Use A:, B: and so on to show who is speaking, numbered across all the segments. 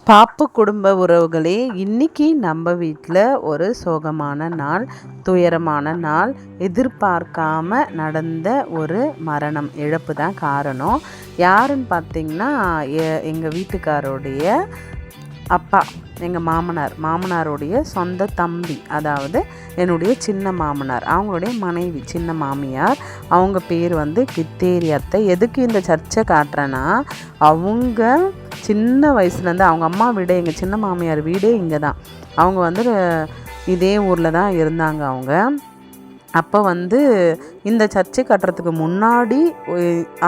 A: பாப்பு குடும்ப உறவுகளே, இன்னைக்கு நம்ம வீட்டில் ஒரு சோகமான நாள், துயரமான நாள். எதிர்பார்க்காம நடந்த ஒரு மரணம், இழப்பு தான் காரணம். யாருன்னு பார்த்தீங்கன்னா, எங்கள் வீட்டுக்காரோடைய அப்பா, எங்கள் மாமனாருடைய சொந்த தம்பி, அதாவது என்னுடைய சின்ன மாமனார், அவங்களுடைய மனைவி சின்ன மாமியார். அவங்க பேர் கித்தேரி அத்தை. எதுக்கு இந்த சர்ச்சை காட்டுறேன்னா, அவங்க சின்ன வயசுலேருந்து அவங்க அம்மா வீடு, எங்கள் சின்ன மாமியார் வீடே இங்கே தான். அவங்க இதே ஊரில் தான் இருந்தாங்க. அவங்க அப்போ இந்த சர்ச்சை கட்டுறதுக்கு முன்னாடி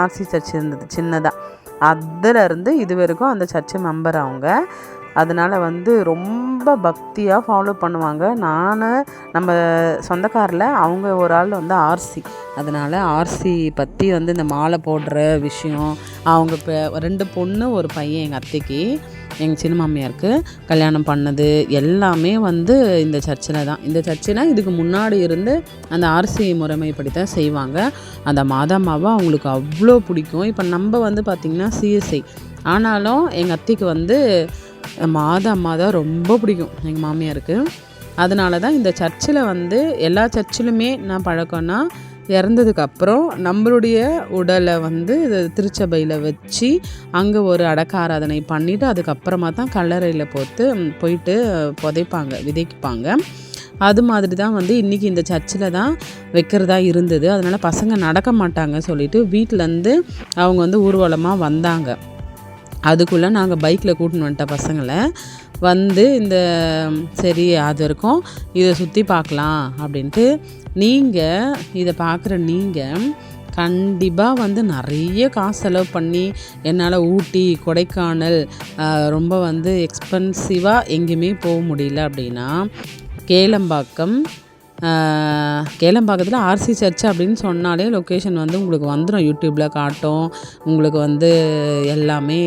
A: ஆர்சி சர்ச் இருந்தது சின்னதாக. அதிலேருந்து இது வரைக்கும் அந்த சர்ச்சு மெம்பர் அவங்க. அதனால் ரொம்ப பக்தியாக ஃபாலோ பண்ணுவாங்க. நம்ம சொந்தக்காரில் அவங்க ஒரு ஆள் ஆர்சி. அதனால் ஆர்சி பற்றி இந்த மாலை போடுற விஷயம், அவங்க இப்போ 2 பொண்ணு 1 பையன் எங்கள் அத்தைக்கு, எங்கள் சின்ன மாமியாருக்கு கல்யாணம் பண்ணது எல்லாமே இந்த சர்ச்சில் தான். இந்த சர்ச்சில் இதுக்கு முன்னாடி இருந்து அந்த ஆர்சி முறைமைப்படி தான் செய்வாங்க. அந்த மாதாமாவை அவங்களுக்கு அவ்வளோ பிடிக்கும். இப்போ நம்ம பார்த்திங்கன்னா சிஎஸ்ஐ, ஆனாலும் எங்கள் அத்தைக்கு மாதா தான் ரொம்ப பிடிக்கும் எங்கள் மாமியாருக்கு. அதனால தான் இந்த சர்ச்சில் எல்லா சர்ச்சிலுமே நான் பழக்கம்னா, இறந்ததுக்கப்புறம் நம்மளுடைய உடலை திருச்சபையில் வச்சு அங்கே ஒரு அடக்க ஆராதனை பண்ணிவிட்டு அதுக்கப்புறமா தான் கல்லறையில் போயிட்டு புதைப்பாங்க, விதைப்பாங்க. அது மாதிரி தான் இன்றைக்கி இந்த சர்ச்சில் தான் வைக்கிறதா இருந்தது. அதனால் பசங்க நடக்க மாட்டாங்க சொல்லிவிட்டு வீட்டிலேருந்து அவங்க ஊர்வலமாக வந்தாங்க. அதுக்குள்ளே நாங்கள் பைக்கில் கூட்டின்னு வந்துட்டோம் பசங்களை. இந்த சரி அது வரைக்கும் இதை சுற்றி பார்க்கலாம் அப்படின்ட்டு. நீங்கள் இதை பார்க்குற நீங்கள் கண்டிப்பாக நிறைய காசு செலவு பண்ணி, என்னால் ஊட்டி கொடைக்கானல் ரொம்ப எக்ஸ்பென்சிவாக எங்கேயுமே போக முடியல அப்படின்னா, கேளம்பாக்கத்தில் ஆர்சி சர்ச் அப்படின்னு சொன்னாலே லொக்கேஷன் உங்களுக்கு வந்துடும். யூடியூப்பில் காட்டும் உங்களுக்கு. எல்லாமே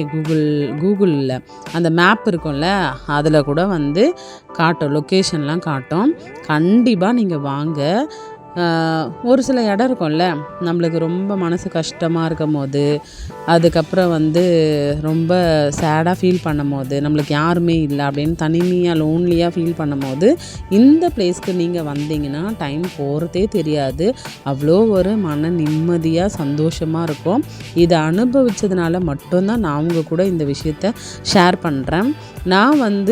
A: கூகுளில் அந்த மேப் இருக்கும்ல, அதில் கூட காட்டும், லொக்கேஷன்லாம் காட்டும். கண்டிப்பாக நீங்கள் வாங்க. ஒரு சில இடம் இருக்கும்ல, நம்மளுக்கு ரொம்ப மனசு கஷ்டமாக இருக்கும் போது, அதுக்கப்புறம் ரொம்ப சேடாக ஃபீல் பண்ணும் போது, நம்மளுக்கு யாருமே இல்லை அப்படின்னு தனிமையாக லோன்லியாக ஃபீல் பண்ணும் போது, இந்த பிளேஸ்க்கு நீங்கள் வந்தீங்கன்னா டைம் போகிறதே தெரியாது. அவ்வளோ ஒரு மன நிம்மதியாக சந்தோஷமாக இருக்கும். இதை அனுபவித்ததுனால மட்டும்தான் நான் அவங்க கூட இந்த விஷயத்த ஷேர் பண்ணுறேன். நான்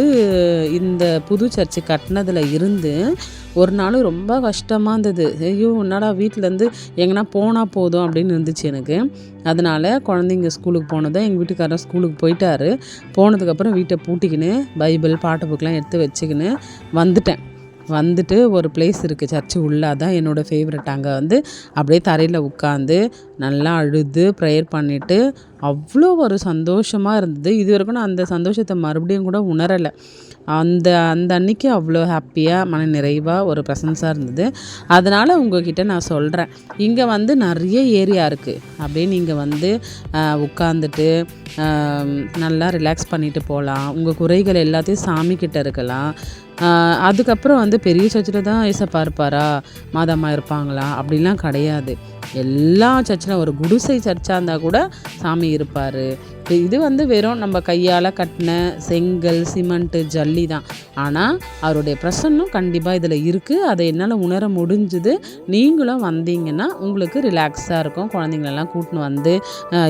A: இந்த புது சர்ச்சு கட்டினதில் இருந்து ஒரு நாள் ரொம்ப கஷ்டமாக இருந்தது. ஐயோ என்னடா வீட்டிலேருந்து எங்கன்னா போனால் போதும் அப்படின்னு இருந்துச்சு எனக்கு. அதனால் குழந்தைங்க ஸ்கூலுக்கு போனதும் எங்கள் வீட்டுக்காரர் ஸ்கூலுக்கு போயிட்டாரு. போனதுக்கப்புறம் வீட்டை பூட்டிக்கின்னு பைபிள் பாட்டு புக்கெலாம் எடுத்து வச்சுக்கின்னு வந்துட்டு ஒரு பிளேஸ் இருக்குது சர்ச்சு உள்ளே, அதான் என்னோடய ஃபேவரட். அங்கே அப்படியே தரையில் உட்காந்து நல்லா அழுது ப்ரேயர் பண்ணிவிட்டு அவ்வளோ ஒரு சந்தோஷமாக இருந்தது. இது வரைக்கும் நான் அந்த சந்தோஷத்தை மறுபடியும் கூட உணரலை. அந்த அன்னைக்கு அவ்வளோ ஹாப்பியாக மன நிறைவாக ஒரு ப்ரெசன்ஸாக இருந்தது. அதனால் உங்கள்கிட்ட நான் சொல்கிறேன், இங்கே நிறைய ஏரியா இருக்குது. அப்படியே நீங்கள் உட்காந்துட்டு நல்லா ரிலாக்ஸ் பண்ணிவிட்டு போகலாம். உங்கள் குறைகள் எல்லாத்தையும் சாமிக்கிட்ட இருக்கலாம். அதுக்கப்புறம் பெரிய சர்ச்சில் தான் ஏசப்பா இருப்பாரா, மாதாம்மா இருப்பாங்களா அப்படிலாம் கிடையாது. எல்லா சர்ச்சில் ஒரு குடிசை சர்ச்சாக இருந்தால் கூட சாமி இருப்பார். இது வெறும் நம்ம கையால் கட்டின செங்கல், சிமெண்ட்டு, ஜல்லி தான். ஆனால் அவருடைய பிரசன்னம் கண்டிப்பாக இதில் இருக்குது. அதை என்னால் உணர முடிஞ்சுது. நீங்களும் வந்தீங்கன்னா உங்களுக்கு ரிலாக்ஸாக இருக்கும். குழந்தைங்களெல்லாம் கூட்டின்னு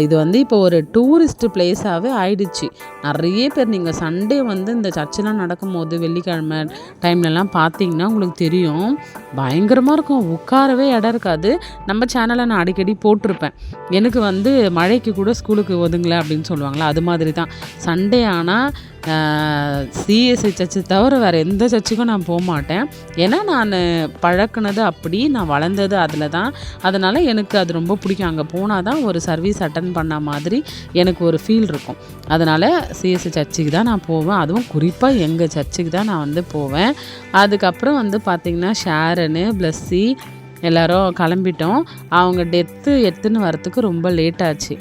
A: இது இப்போ ஒரு டூரிஸ்ட் பிளேஸாகவே ஆயிடுச்சு. நிறைய பேர் நீங்கள் சண்டே இந்த சர்ச்செலாம் நடக்கும் போது, வெள்ளிக்கிழமை டைம்லலாம் பார்த்தீங்கன்னா உங்களுக்கு தெரியும், பயங்கரமாக இருக்கும். உட்காரவே இடம் இருக்காது. நம்ம சேனலை நான் அடிக்கடி போட்டிருப்பேன். எனக்கு மழைக்கு கூட ஸ்கூலுக்கு ஒதுங்கலை அப்படின்னு சொல்லுவாங்களா, அது மாதிரி தான். சண்டே ஆனால் சிஎஸ்ஐ சர்ச்சு தவிர வேறு எந்த சர்ச்சுக்கும் நான் போக மாட்டேன். ஏன்னா நான் பழக்கினது அப்படி, நான் வளர்ந்தது அதில் தான். அதனால் எனக்கு அது ரொம்ப பிடிக்கும். அங்கே போனால் தான் ஒரு சர்வீஸ் அட்டன் பண்ண மாதிரி எனக்கு ஒரு ஃபீல் இருக்கும். அதனால் சிஎஸ்ஐ சர்ச்சுக்கு தான் நான் போவேன். அதுவும் குறிப்பாக எங்கள் சர்ச்சுக்கு தான் நான் போவேன். அதுக்கப்புறம் பார்த்திங்கன்னா ஷேரனு, பிளஸ்ஸி எல்லோரும் கிளம்பிட்டோம். அவங்க எடுத்துன்னு வரத்துக்கு ரொம்ப லேட் ஆச்சு.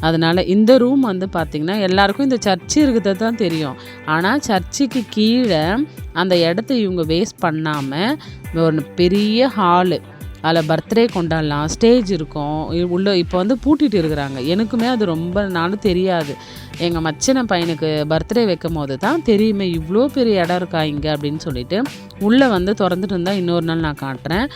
A: அதனால் இந்த ரூம் பார்த்திங்கன்னா எல்லாருக்கும் இந்த சர்ச்சு இருக்கிறது தான் தெரியும். ஆனால் சர்ச்சுக்கு கீழே அந்த இடத்த இவங்க வேஸ்ட் பண்ணாமல் ஒரு பெரிய ஹாலு, அதில் பர்த்டே கொண்டாடலாம், ஸ்டேஜ் இருக்கும். உள்ளே இப்போ வந்து பூட்டிகிட்டு இருக்கிறாங்க. எனக்குமே அது ரொம்ப நாள் தெரியாது. எங்கள் மச்சின பையனுக்கு பர்த்டே வைக்கும் போது தான் தெரியுமே, இவ்வளோ பெரிய இடம் இருக்கா இங்கே அப்படின்னு சொல்லிட்டு உள்ளே வந்து திறந்துட்டு இருந்தால் இன்னொரு நாள் நான் காட்டுறேன்.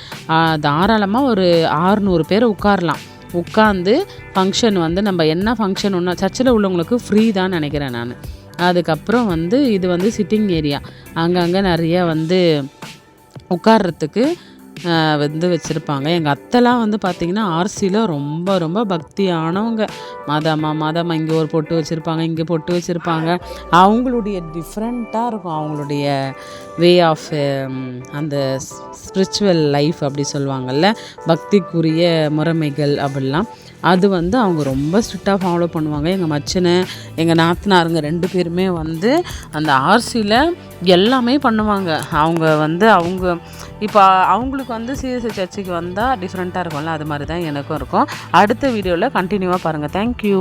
A: தாராளமாக ஒரு 600 பேர் உட்காரலாம். உட்காந்து ஃபங்க்ஷன் வந்து நம்ம என்ன ஃபங்க்ஷன் ஒன்று சர்ச்சில் உள்ளவங்களுக்கு ஃப்ரீ தான் நினைக்கிறேன் நான். அதுக்கப்புறம் வந்து இது வந்து சிட்டிங் ஏரியா. அங்கங்கே நிறைய வந்து உட்கார்றதுக்கு வந்து வச்சுருப்பாங்க. எங்கள் அத்தைலாம் வந்து பார்த்திங்கன்னா ஆர்சியில் ரொம்ப ரொம்ப பக்தியானவங்க. மாதமாக இங்கே ஒரு பொட்டு வச்சுருப்பாங்க, இங்கே பொட்டு வச்சுருப்பாங்க. அவங்களுடைய டிஃப்ரெண்ட்டாக இருக்கும் அவங்களுடைய வே ஆஃப் அந்த ஸ்பிரிச்சுவல் லைஃப் அப்படி சொல்லுவாங்கள்ல, பக்திக்குரிய முறைமைகள் அப்படிலாம். அது வந்து அவங்க ரொம்ப ஸ்ட்ரிக்டாக ஃபாலோ பண்ணுவாங்க. எங்கள் மச்சினை, எங்கள் நாத்தனாருங்க 2 பேருமே வந்து அந்த ஆர்சியில் எல்லாமே பண்ணுவாங்க. அவங்க வந்து இப்போ அவங்களுக்கு வந்து சிஎஸ்ஐ சர்ச்சுக்கு வந்தால் டிஃப்ரெண்ட்டாக இருக்கும்ல, அது மாதிரி தான் எனக்கும் இருக்கும். அடுத்த வீடியோவில் கண்டினியூவாக பாருங்கள். தேங்க்யூ.